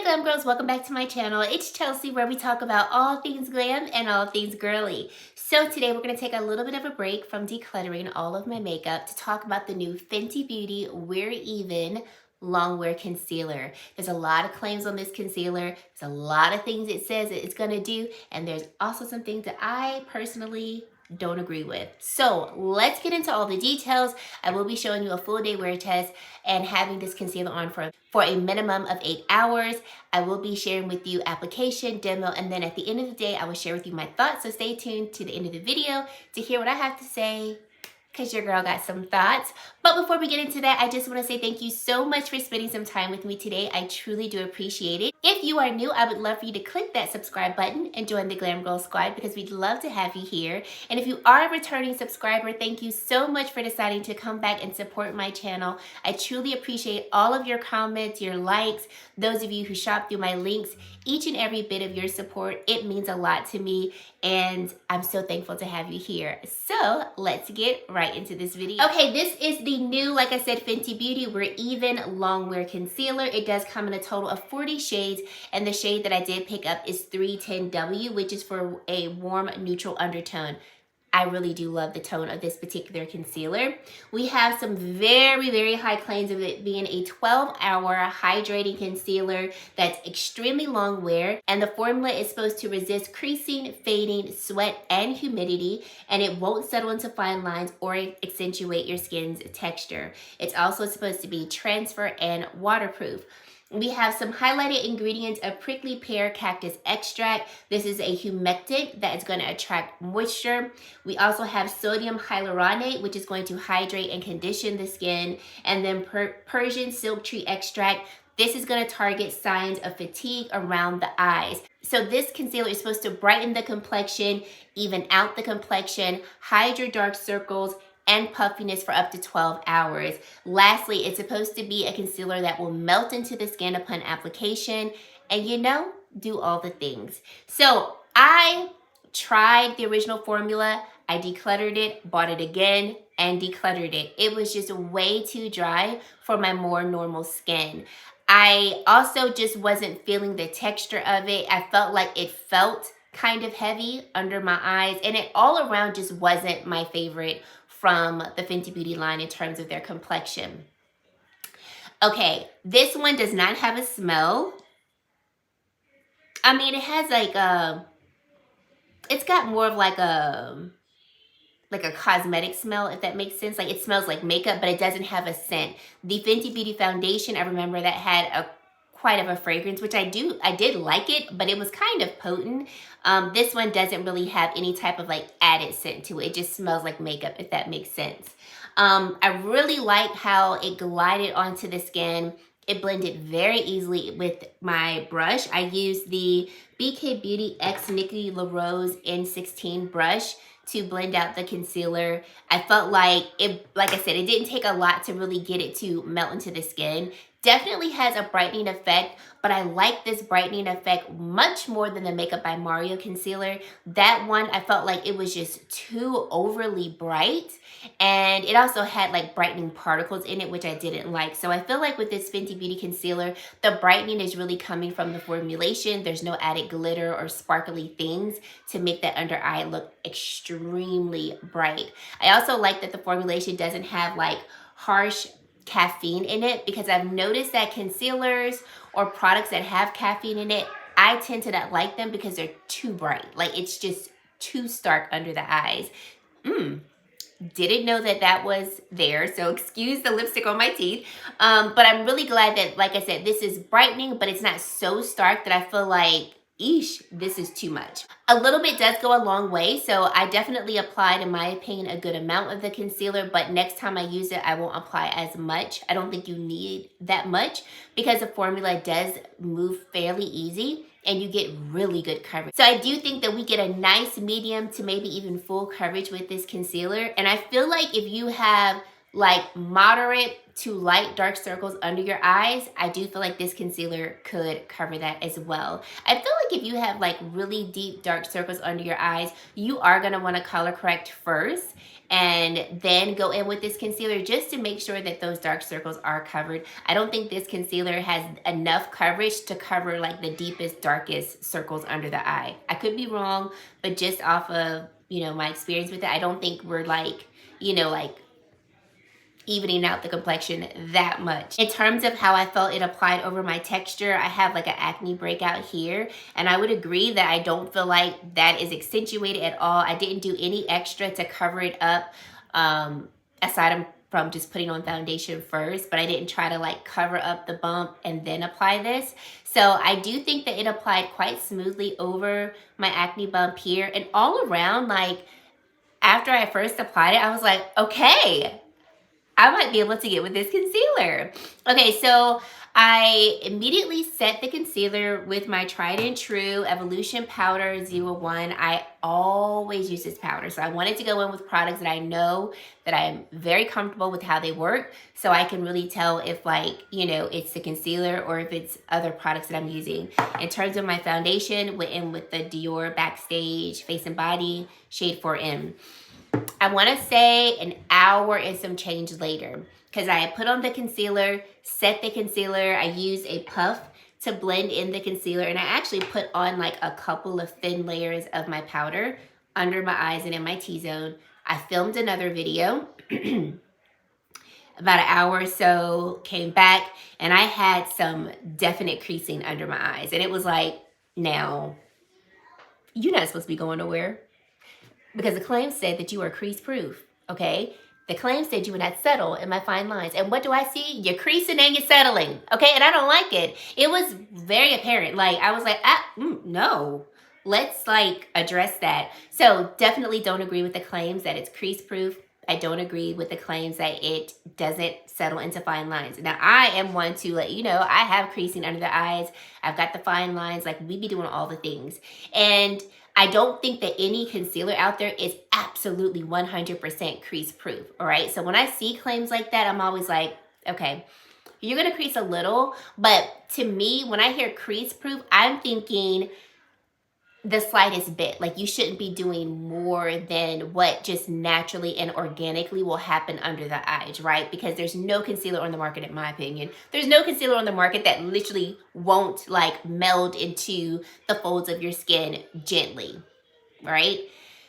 Glam Girls, welcome back to my channel. It's Chelsea, where we talk about all things glam and all things girly. So today we're going to take a little bit of a break from decluttering all of my makeup to talk about the new Fenty Beauty Wear Even Longwear Concealer. There's a lot of claims on this concealer. There's a lot of things it says it's going to do, and there's also some things that I personally don't agree with. So let's get into all the details. I will be showing you a full day wear test and having this concealer on for a minimum of 8 hours. I will be sharing with you application, demo, and then at the end of the day, I will share with you my thoughts. So stay tuned to the end of the video to hear what I have to say, because your girl got some thoughts. But before we get into that, I just want to say thank you so much for spending some time with me today. I truly do appreciate it. If you are new, I would love for you to click that subscribe button and join the Glam Girl Squad, because we'd love to have you here. And if you are a returning subscriber, thank you so much for deciding to come back and support my channel. I truly appreciate all of your comments, your likes, those of you who shop through my links. Each and every bit of your support, it means a lot to me, and I'm so thankful to have you here. So let's get right into this video. Okay, this is the new, like I said, Fenty Beauty Wear Even Longwear Concealer. It does come in a total of 40 shades, and the shade that I did pick up is 310W, which is for a warm neutral undertone. I really do love the tone of this particular concealer. We have some very, very high claims of it being a 12-hour hydrating concealer that's extremely long wear, and the formula is supposed to resist creasing, fading, sweat, and humidity, and it won't settle into fine lines or accentuate your skin's texture. It's also supposed to be transfer and waterproof. We have some highlighted ingredients of prickly pear cactus extract. This is a humectant that is going to attract moisture. We also have sodium hyaluronate, which is going to hydrate and condition the skin. And then Persian silk tree extract. This is going to target signs of fatigue around the eyes. So this concealer is supposed to brighten the complexion, even out the complexion, hide your dark circles, and puffiness for up to 12 hours. Lastly, it's supposed to be a concealer that will melt into the skin upon application and, you know, do all the things. So I tried the original formula. I decluttered it, bought it again, and decluttered it. It was just way too dry for my more normal skin. I also just wasn't feeling the texture of it. I felt like it felt kind of heavy under my eyes, and it all around just wasn't my favorite from the Fenty Beauty line in terms of their complexion. Okay, this one does not have a smell. I mean, it has like a, it's got more of like a cosmetic smell, if that makes sense. Like, it smells like makeup, but it doesn't have a scent. The Fenty Beauty foundation, I remember that had quite of a fragrance, which I did like it, but it was kind of potent. This one doesn't really have any type of like added scent to it. It just smells like makeup, if that makes sense. I really like how it glided onto the skin. It blended very easily with my brush. I used the BK Beauty X Nikki LaRose N16 brush to blend out the concealer. I felt like it, like I said, it didn't take a lot to really get it to melt into the skin. Definitely has a brightening effect, but I like this brightening effect much more than the Makeup by Mario concealer. That one, I felt like it was just too overly bright, and it also had like brightening particles in it, which I didn't like. So I feel like with this Fenty Beauty concealer, the brightening is really coming from the formulation. There's no added glitter or sparkly things to make that under eye look extremely bright. I also like that the formulation doesn't have like harsh caffeine in it, because I've noticed that concealers or products that have caffeine in it, I tend to not like them because they're too bright. Like, it's just too stark under the eyes. Didn't know that that was there, so excuse the lipstick on my teeth. But I'm really glad that, like I said, this is brightening, but it's not so stark that I feel like, eesh, this is too much. A little bit does go a long way, so I definitely applied, in my opinion, a good amount of the concealer, but next time I use it, I won't apply as much. I don't think you need that much, because the formula does move fairly easy, and you get really good coverage. So I do think that we get a nice medium to maybe even full coverage with this concealer, and I feel like if you have like moderate to light dark circles under your eyes, I do feel like this concealer could cover that as well. I feel like if you have like really deep dark circles under your eyes, you are going to want to color correct first and then go in with this concealer just to make sure that those dark circles are covered. I don't think this concealer has enough coverage to cover like the deepest, darkest circles under the eye. I could be wrong, but just off of, you know, my experience with it, I don't think we're like, you know, like evening out the complexion that much. In terms of how I felt it applied over my texture, I have like an acne breakout here, and I would agree that I don't feel like that is accentuated at all. I didn't do any extra to cover it up, aside from just putting on foundation first, but I didn't try to like cover up the bump and then apply this. So I do think that it applied quite smoothly over my acne bump here, and all around, like after I first applied it, I was like, okay, I might be able to get with this concealer. Okay, so I immediately set the concealer with my tried and true Evolution Powder 01. I always use this powder, so I wanted to go in with products that I know that I'm very comfortable with how they work, so I can really tell if, like, you know, it's the concealer or if it's other products that I'm using. In terms of my foundation, went in with the Dior Backstage Face and Body Shade 4M. I want to say an hour and some change later, because I had put on the concealer, set the concealer. I used a puff to blend in the concealer, and I actually put on like a couple of thin layers of my powder under my eyes and in my T-zone. I filmed another video about an hour or so, came back, and I had some definite creasing under my eyes. And it was like, now, you're not supposed to be going nowhere, because the claim said that you are crease proof, okay? The claim said you would not settle in my fine lines. And what do I see? You're creasing and you're settling, okay? And I don't like it. It was very apparent. Like, I was like, no. Let's like address that. So definitely don't agree with the claims that it's crease proof. I don't agree with the claims that it doesn't settle into fine lines. Now, I am one to let you know, I have creasing under the eyes. I've got the fine lines. Like, we be doing all the things. And I don't think that any concealer out there is absolutely 100% crease proof, all right? So when I see claims like that, I'm always like, okay, you're gonna crease a little, but to me, when I hear crease proof, I'm thinking the slightest bit. Like, you shouldn't be doing more than what just naturally and organically will happen under the eyes, right? Because there's no concealer on the market, in my opinion. There's no concealer on the market that literally won't like meld into the folds of your skin gently, right?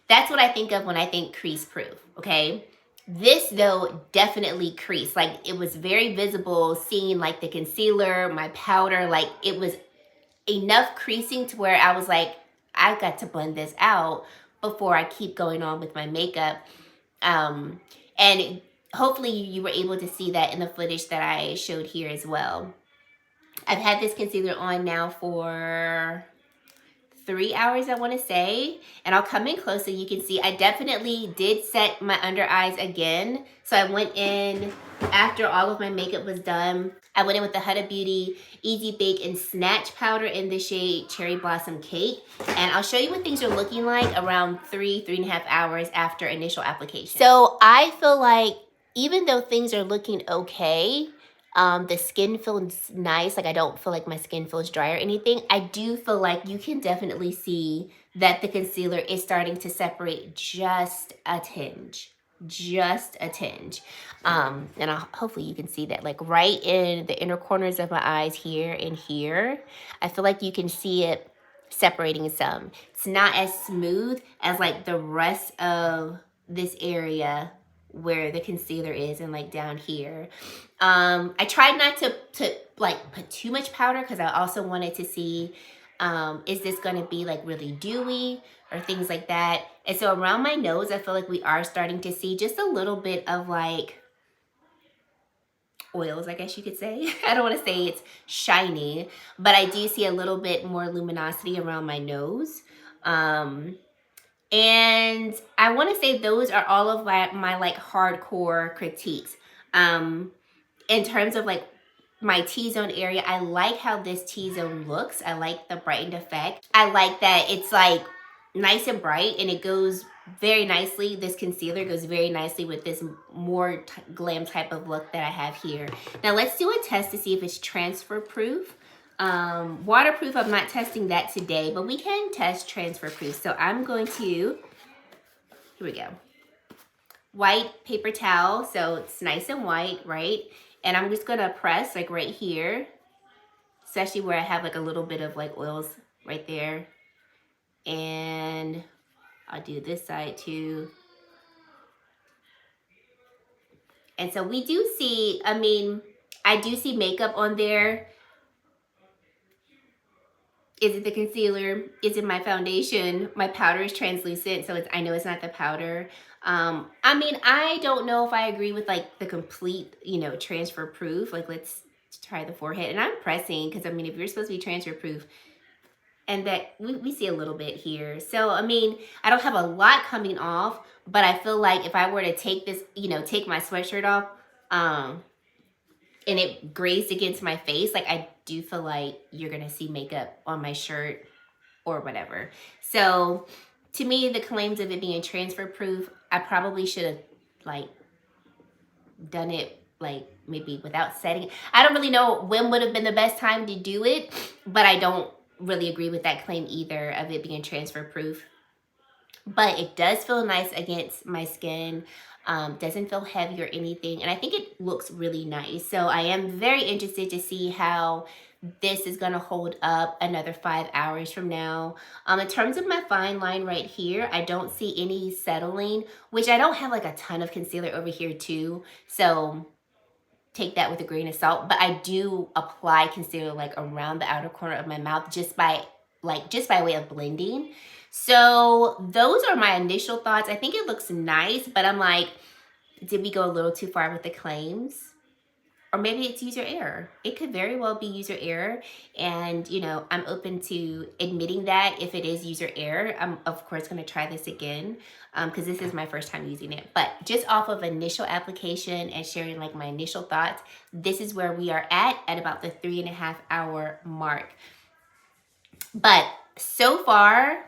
That's what I think of when I think crease proof, okay? This though definitely creased. Like, it was very visible seeing like the concealer, my powder, like it was enough creasing to where I was like, I've got to blend this out before I keep going on with my makeup. And hopefully you were able to see that in the footage that I showed here as well. I've had this concealer on now for 3 hours, I want to say, and I'll come in close so you can see. I definitely did set my under eyes again. So I went in after all of my makeup was done. I went in with the Huda Beauty Easy Bake and Snatch powder in the shade Cherry Blossom Cake. And I'll show you what things are looking like around 3.5 hours after initial application. So I feel like even though things are looking okay, the skin feels nice. Like, I don't feel like my skin feels dry or anything. I do feel like you can definitely see that the concealer is starting to separate just a tinge. Just a tinge. And hopefully you can see that, like right in the inner corners of my eyes here and here. I feel like you can see it separating some. It's not as smooth as like the rest of this area where the concealer is, and like down here. I tried not to like put too much powder, because I also wanted to see, is this gonna be like really dewy or things like that. And so around my nose, I feel like we are starting to see just a little bit of like oils, I guess you could say. I don't want to say it's shiny, but I do see a little bit more luminosity around my nose. And I want to say those are all of my like hardcore critiques. In terms of like my T-zone area, I like how this T-zone looks. I like the brightened effect. I like that it's like nice and bright, and it goes very nicely. This concealer goes very nicely with this more glam type of look that I have here. Now let's do a test to see if it's transfer proof. Waterproof, I'm not testing that today, but we can test transfer proof. So I'm going to, here we go. White paper towel, so it's nice and white, right? And I'm just gonna press like right here, especially where I have like a little bit of like oils right there. And I'll do this side too. And so we do see, I mean, I do see makeup on there. Is it the concealer? Is it my foundation? My powder is translucent, so I know it's not the powder. I mean, I don't know if I agree with like the complete, you know, transfer proof. Like, let's try the forehead. And I'm pressing because, I mean, if you're supposed to be transfer proof, and that we see a little bit here. So, I mean, I don't have a lot coming off, but I feel like if I were to take this, you know, take my sweatshirt off, and it grazed against my face, like I do feel like you're gonna see makeup on my shirt or whatever. So to me, the claims of it being transfer proof, I probably should have like done it like maybe without setting. I don't really know when would have been the best time to do it, but I don't really agree with that claim either of it being transfer proof. But it does feel nice against my skin. Doesn't feel heavy or anything, and I think it looks really nice. So I am very interested to see how this is going to hold up another 5 hours from now. In terms of my fine line right here, I don't see any settling, which I don't have like a ton of concealer over here too, so take that with a grain of salt. But I do apply concealer like around the outer corner of my mouth just by way of blending. So those are my initial thoughts. I think it looks nice, but I'm like, did we go a little too far with the claims? Or maybe it's user error. It could very well be user error. And, you know, I'm open to admitting that if it is user error. I'm, of course, going to try this again because this is my first time using it. But just off of initial application and sharing like my initial thoughts, this is where we are at about the 3.5 hour mark. But so far,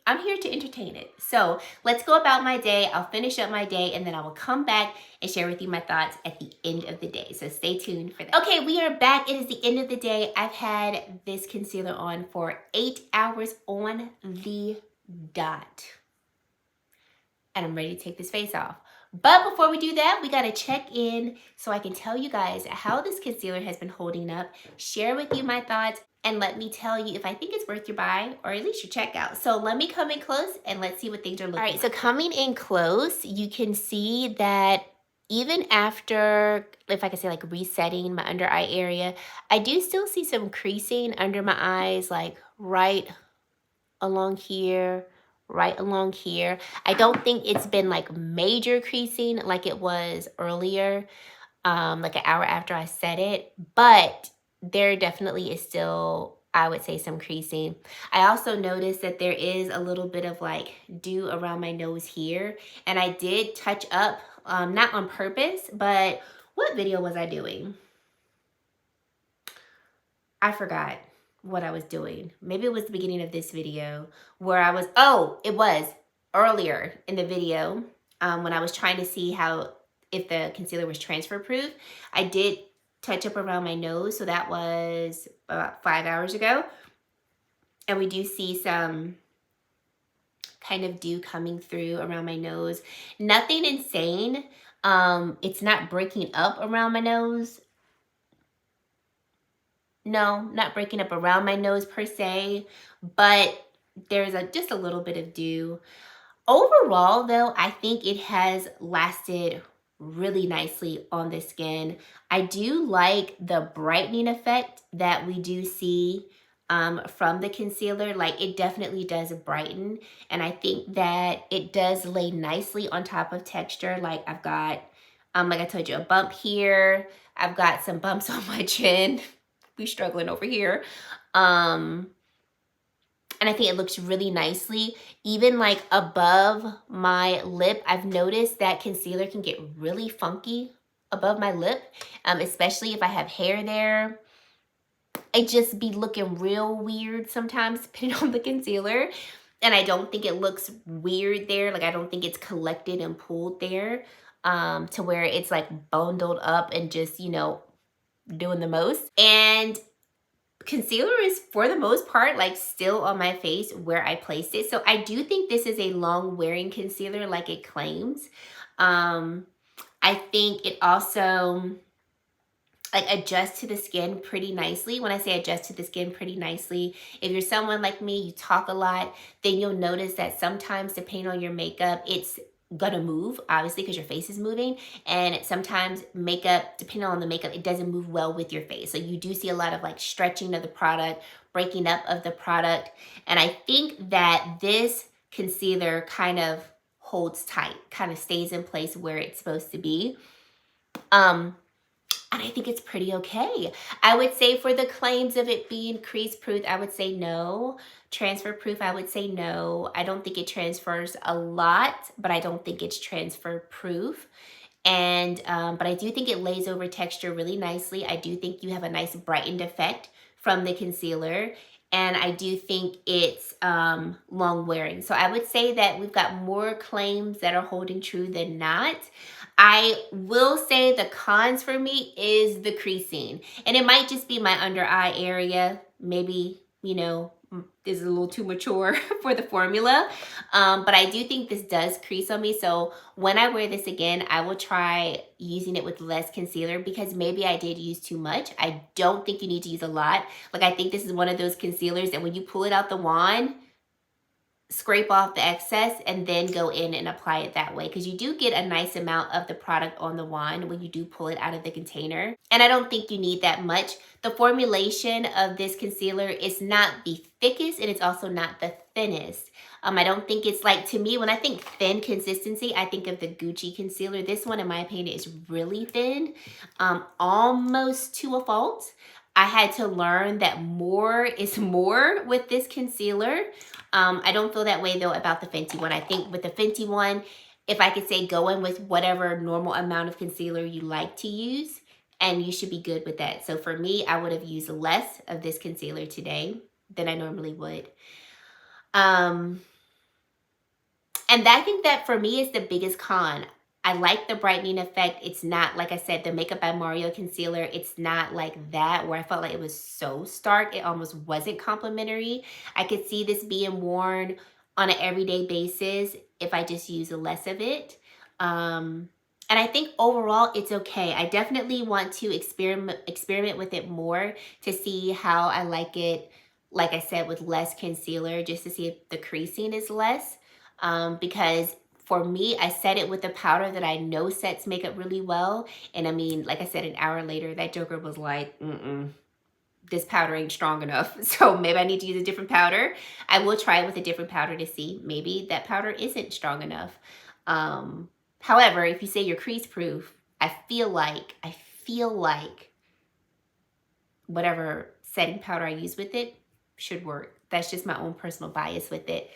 I'm here to entertain it. So let's go about my day. I'll finish up my day and then I will come back and share with you my thoughts at the end of the day. So stay tuned for that. Okay, we are back. It is the end of the day. I've had this concealer on for 8 hours on the dot. And I'm ready to take this face off. But before we do that, we got to check in so I can tell you guys how this concealer has been holding up, share with you my thoughts, and let me tell you if I think it's worth your buy or at least your checkout. So let me come in close and let's see what things are looking like. All right, so coming in close, you can see that even after, if I could say like resetting my under eye area, I do still see some creasing under my eyes, like right along here, right along here. I don't think it's been like major creasing like it was earlier, like an hour after I set it, but there definitely is still, I would say, some creasing. I also noticed that there is a little bit of like dew around my nose here, and I did touch up, not on purpose, but what video was I doing? I forgot what I was doing. Maybe it was the beginning of this video where I was, oh, it was earlier in the video when I was trying to see if the concealer was transfer proof. I did touch up around my nose, so that was about 5 hours ago. And we do see some kind of dew coming through around my nose. Nothing insane. It's not breaking up around my nose. No, not breaking up around my nose per se, but there's just a little bit of dew. Overall, though, I think it has lasted really nicely on the skin. I do like the brightening effect that we do see from the concealer. Like, it definitely does brighten, and I think that it does lay nicely on top of texture. Like, I've got, like I told you, a bump here. I've got some bumps on my chin. We struggling over here. And I think it looks really nicely. Even like above my lip, I've noticed that concealer can get really funky above my lip, especially if I have hair there. It just be looking real weird sometimes depending on the concealer. And I don't think it looks weird there. Like, I don't think it's collected and pulled there to where it's like bundled up and just, you know, doing the most. And concealer is, for the most part, like still on my face where I placed it. So I do think this is a long wearing concealer like it claims. I think it also like adjust to the skin pretty nicely. When I say adjust to the skin pretty nicely, if you're someone like me, you talk a lot, then you'll notice that sometimes depending on your makeup, it's gonna move, obviously, because your face is moving. And sometimes makeup, depending on the makeup, it doesn't move well with your face. So you do see a lot of like stretching of the product, breaking up of the product. And I think that this concealer kind of holds tight, kind of stays in place where it's supposed to be. And I think it's pretty okay. I would say for the claims of it being crease proof, I would say no. Transfer proof, I would say no. I don't think it transfers a lot, but I don't think it's transfer proof. And but I do think it lays over texture really nicely. I do think you have a nice brightened effect from the concealer. And I do think it's long wearing. So I would say that we've got more claims that are holding true than not. I will say the cons for me is the creasing. And it might just be my under eye area. Maybe, you know, is a little too mature for the formula. But I do think this does crease on me. So when I wear this again, I will try using it with less concealer because maybe I did use too much. I don't think you need to use a lot. Like I think this is one of those concealers that when you pull it out the wand, scrape off the excess and then go in and apply it that way, because you do get a nice amount of the product on the wand when you do pull it out of the container. And I don't think you need that much. The formulation of this concealer is not the thickest and it's also not the thinnest. I don't think it's like, to me, when I think thin consistency, I think of the Gucci concealer. This one, in my opinion, is really thin, almost to a fault. I had to learn that more is more with this concealer. I don't feel that way though about the Fenty one. I think with the Fenty one, if I could say go in with whatever normal amount of concealer you like to use, and you should be good with that. So for me, I would have used less of this concealer today than I normally would. And I think that for me is the biggest con. I like the brightening effect. It's not, like I said, the Makeup by Mario concealer, it's not like that where I felt like it was so stark. It almost wasn't complimentary. I could see this being worn on an everyday basis if I just use less of it. And I think overall it's okay. I definitely want to experiment with it more to see how I like it, like I said, with less concealer, just to see if the creasing is less. Because for me, I set it with a powder that I know sets makeup really well. And I mean, like I said, an hour later, that joker was like, this powder ain't strong enough. So maybe I need to use a different powder. I will try it with a different powder to see. Maybe that powder isn't strong enough. However, if you say you're crease proof, I feel like whatever setting powder I use with it should work. That's just my own personal bias with it.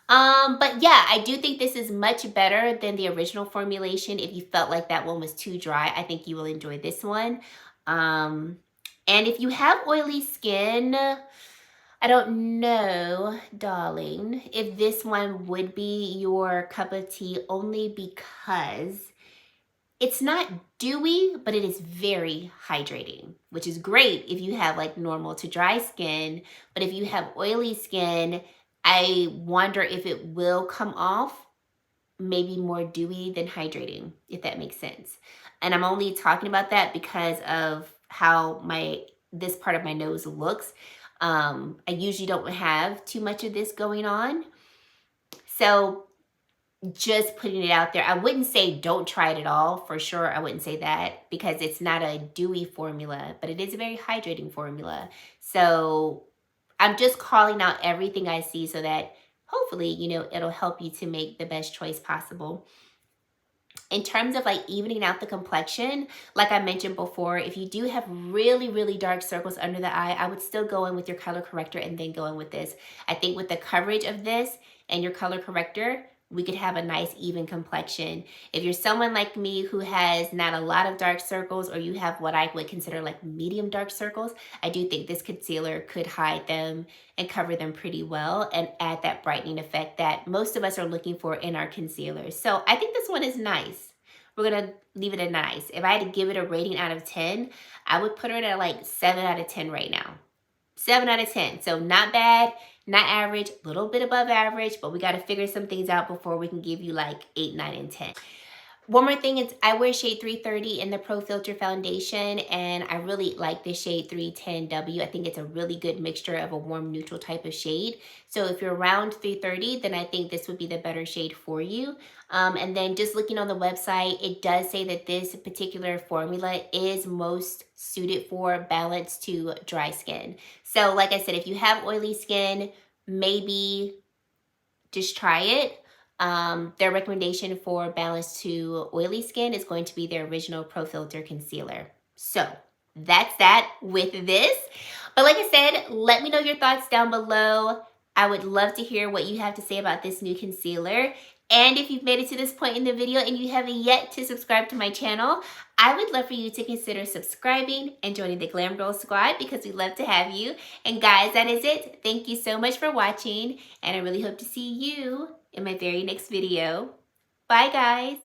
But yeah, I do think this is much better than the original formulation. If you felt like that one was too dry, I think you will enjoy this one. And if you have oily skin, I don't know, darling, if this one would be your cup of tea, only because it's not dewy, but it is very hydrating, which is great if you have like normal to dry skin. But if you have oily skin, I wonder if it will come off maybe more dewy than hydrating, if that makes sense. And I'm only talking about that because of how this part of my nose looks. I usually don't have too much of this going on. So just putting it out there. I wouldn't say don't try it at all, for sure. I wouldn't say that because it's not a dewy formula, but it is a very hydrating formula. So I'm just calling out everything I see so that hopefully, you know, it'll help you to make the best choice possible. In terms of like evening out the complexion, like I mentioned before, if you do have really, really dark circles under the eye, I would still go in with your color corrector and then go in with this. I think with the coverage of this and your color corrector, we could have a nice even complexion. If you're someone like me who has not a lot of dark circles, or you have what I would consider like medium dark circles, I do think this concealer could hide them and cover them pretty well and add that brightening effect that most of us are looking for in our concealers. So I think this one is nice. We're gonna leave it a nice. If I had to give it a rating out of 10, I would put it at like 7 out of 10 right now. 7 out of 10. So not bad, not average, a little bit above average, but we got to figure some things out before we can give you like 8, 9, and 10. One more thing is I wear shade 330 in the Pro Filter foundation, and I really like the shade 310W. I think it's a really good mixture of a warm neutral type of shade. So if you're around 330, then I think this would be the better shade for you. And then just looking on the website, it does say that this particular formula is most suited for balanced to dry skin. So like I said, if you have oily skin, maybe just try it. Their recommendation for balanced to oily skin is going to be their original Pro Filter concealer. So that's that with this. But like I said, let me know your thoughts down below. I would love to hear what you have to say about this new concealer. And if you've made it to this point in the video and you haven't yet to subscribe to my channel, I would love for you to consider subscribing and joining the Glam Girl Squad because we'd love to have you. And guys, that is it. Thank you so much for watching, and I really hope to see you in my very next video. Bye, guys.